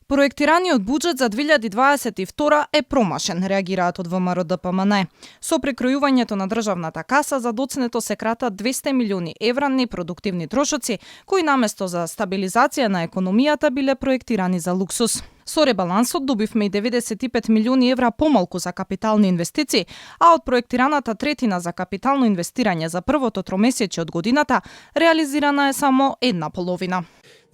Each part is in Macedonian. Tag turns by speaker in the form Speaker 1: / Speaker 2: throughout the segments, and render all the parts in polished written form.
Speaker 1: Проектираниот буџет за 2022 е промашен, реагираат од ВМРО-ДПМН. Со прекројувањето на државната каса за доцнето се кратат 200 милиони евра непродуктивни трошоци, кои наместо за стабилизација на економијата биле проектирани за луксус. Со ребалансот добивме и 95 милиони евра помалку за капитални инвестиции, а од проектираната третина за капитално инвестирање за првото тромесечје од годината, реализирана е само една половина.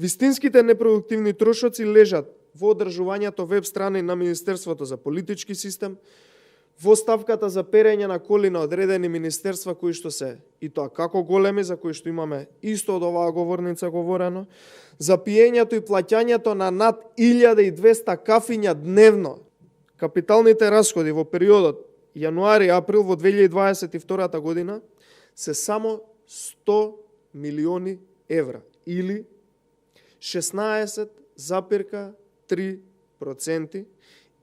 Speaker 2: Вистинските непродуктивни трошоци лежат во одржувањето веб страни на Министерството за политички систем, во ставката за перење на коли на одредени министерства кои што се, и тоа како големи, за кои што имаме исто од оваа говорница говорено, за пиењето и плаќањето на над 1200 кафиња дневно. Капиталните расходи во периодот јануари-април во 2022 година се само 100 милиони евра или 16,3%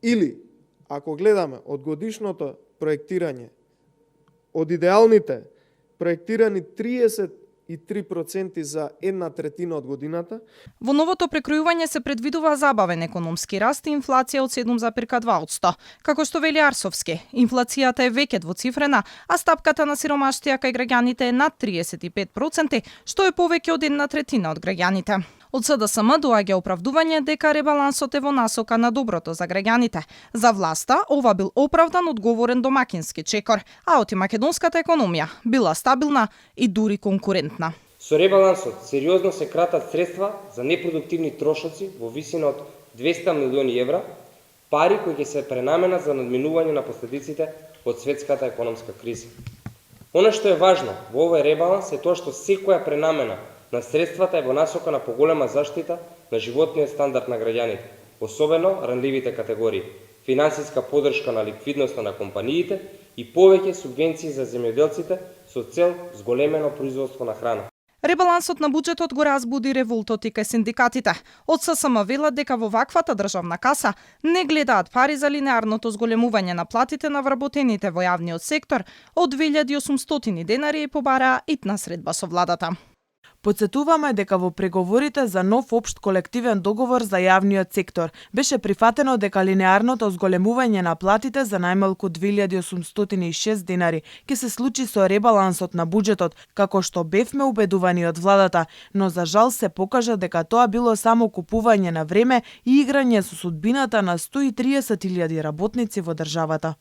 Speaker 2: или, ако гледаме од годишното проектирање, од идеалните проектирани 33% за една третина од годината.
Speaker 1: Во новото прекројување се предвидува забавен економски раст и инфлација од 7,2%. Како што вели Арсовски, инфлацијата е веќе двоцифрена, а стапката на сиромаштија кај граѓаните е над 35%, што е повеќе од една третина од граѓаните. Од СДСМ доаѓа оправдување дека ребалансот е во насока на доброто за граѓаните. За власта ова бил оправдан одговорен домакински чекор, а од македонската економија била стабилна и дури конкурентна.
Speaker 3: Со ребалансот сериозно се кратат средства за непродуктивни трошоци во висина од 200 милиони евра, пари кои ќе се пренаменат за надминување на последиците од светската економска криза. Она што е важно во овој ребаланс е тоа што секоја пренамена на средствата е во насока на поголема заштита на животниот стандард на граѓаните, особено ранливите категории, финансиска поддршка на ликвидноста на компаниите и повеќе субвенции за земјоделците со цел зголемено производство на храна.
Speaker 1: Ребалансот на буџетот го разбуди револтот и кај синдикатите. Од ССМ велат дека во ваквата државна каса не гледаат пари за линеарното зголемување на платите на вработените во јавниот сектор од 2800 денари и побараа итна средба со владата.
Speaker 4: Подсетуваме дека во преговорите за нов општ колективен договор за јавниот сектор беше прифатено дека линеарното зголемување на платите за најмалку 2806 денари ќе се случи со ребалансот на буџетот, како што бевме убедувани од владата, но за жал се покажа дека тоа било само купување на време и играње со судбината на 130.000 работници во државата.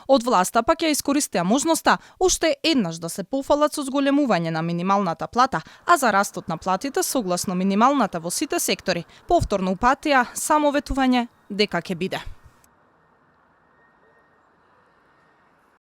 Speaker 1: Од власта пак ја искористија можноста уште еднаш да се пофалат со зголемување на минималната плата, а за растот на платите согласно минималната во сите сектори, повторно упатија само ветување дека ќе биде.